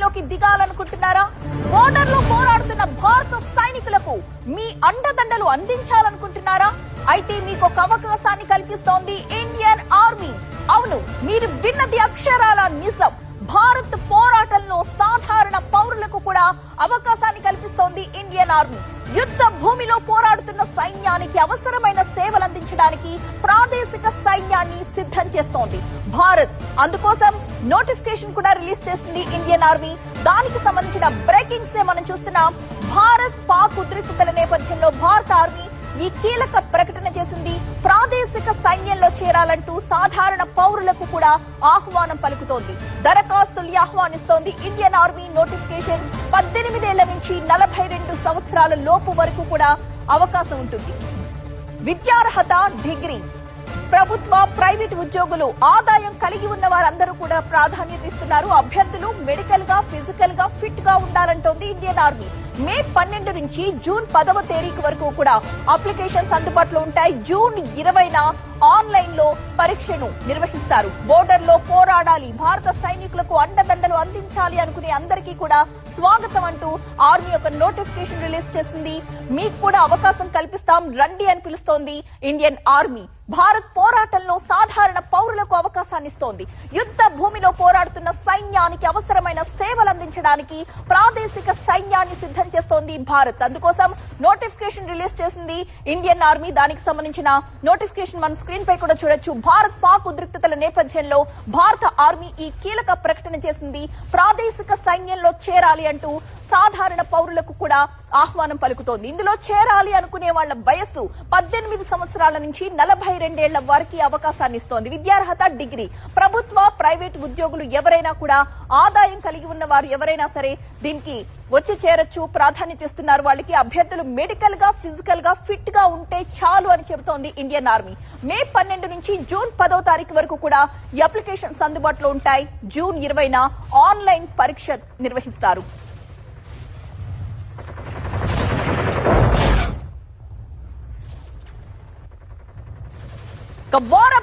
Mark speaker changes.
Speaker 1: రంగంలోకి దిగాలనుకుంటున్నారా? బోర్డర్ లో పోరాడుతున్న భారత సైనికులకు మీ అండదండలు అందించాలనుకుంటున్నారా? అయితే మీకు ఒక అవకాశాన్ని కల్పిస్తోంది ఇండియన్ ఆర్మీ. అవును, మీరు విన్నది అక్షరాల నిజం. భారత్ పోరాటంలో సాధారణ పౌరులకు కూడా అవకాశాన్ని కల్పిస్తోంది ఇండియన్ ఆర్మీ. యుద్ధ భూమిలో పోరాడుతున్న సైన్యానికి అవసరమైన సేవలు అందించడానికి ప్రాదేశిక సైన్యాన్ని సిద్ధం చేస్తోంది భారత్. అందుకోసం నోటిఫికేషన్ కూడా రిలీజ్ చేసింది ఇండియన్ ఆర్మీ. దానికి సంబంధించిన బ్రేకింగ్స్ మనం చూస్తున్నాం. భారత్ పాక్ ఉద్రిక్తతల నేపథ్యంలో భారత ఆర్మీ ఈ కీలక ప్రకటన చేసింది. ప్రాదేశిక సైన్యంలో చేరాలంటూ సాధారణ పౌరులకు కూడా ఆహ్వానం పలుకుతోంది. దరఖాస్తుల్ని ఆహ్వానిస్తోంది ఇండియన్ ఆర్మీ. నోటిఫికేషన్ 18 ఏళ్ల నుంచి 42 సంవత్సరాల లోపు వరకు కూడా అవకాశం ఉంటుంది. విద్యార్హత డిగ్రీ. ప్రభుత్వ ప్రైవేట్ ఉద్యోగులు ఆదాయం కలిగి ఉన్న వారందరూ కూడా ప్రాధాన్యత ఇస్తున్నారు. అభ్యర్థులు మెడికల్ గా ఫిజికల్ గా ఫిట్ గా ఉండాలంటోంది ఇండియన్ ఆర్మీ. మే 12 నుంచి జూన్ 10వ తేదీ వరకు కూడా అప్లికేషన్స్ అందుబాటులో ఉంటాయి. జూన్ 20న ఆన్లైన్ లో పరీక్షను నిర్వహిస్తారు. బోర్డర్ లో పోరాడాలి, భారత సైనికులకు అండదండలు అందించాలి అనుకునే అందరికీ కూడా స్వాగతం అంటూ ఆర్మీ ఒక నోటిఫికేషన్ రిలీజ్ చేసింది. మీకు కూడా అవకాశం కల్పిస్తాం, రండి అని పిలుస్తోంది ఇండియన్ ఆర్మీ. భారత్ పోరాటంలో సాధారణ పౌరులకు అవకాశాన్ని ఇస్తోంది. యుద్ధ భూమిలో పోరాడుతున్న సైన్యానికి అవసరమైన సేవలు అందించడానికి ప్రాదేశిక సైన్యాన్ని సిద్ధం చేస్తోంది భారత్. అందుకోసం నోటిఫికేషన్ రిలీజ్ చేసింది ఇండియన్ ఆర్మీ. దానికి సంబంధించిన నోటిఫికేషన్ మన స్క్రీన్ పై కూడా చూడొచ్చు. భారత్ పాక్ ఉద్రిక్తతల నేపథ్యంలో భారత ఆర్మీ ఈ కీలక ప్రకటన చేసింది. ప్రాదేశిక సైన్యంలో చేరాలి అంటూ సాధారణ పౌరులకు కూడా ఆహ్వానం పలుకుతోంది. ఇందులో చేరాలి అనుకునే వాళ్ల వయస్సు 18 సంవత్సరాల నుంచి 42 ఏళ్ల వరకు అవకాశాన్ని ఇస్తోంది. విద్యార్హత డిగ్రీ. ప్రభుత్వ ప్రైవేట్ ఉద్యోగులు ఎవరైనా కూడా ఆదాయం కలిగి ఉన్న వారు ఎవరైనా సరే దీనికి వచ్చి చేరొచ్చు. ప్రాధాన్యత ఇస్తున్నారు వాళ్ళకి. అభ్యర్థులు మెడికల్ గా ఫిజికల్ గా ఫిట్ గా ఉంటే చాలు అని చెబుతోంది ఇండియన్ ఆర్మీ. మే 12 నుంచి జూన్ 10వ తారీఖు వరకు కూడా ఈ అప్లికేషన్స్ అందుబాటులో ఉంటాయి. జూన్ 20న ఆన్లైన్ పరీక్ష నిర్వహిస్తారు. వార్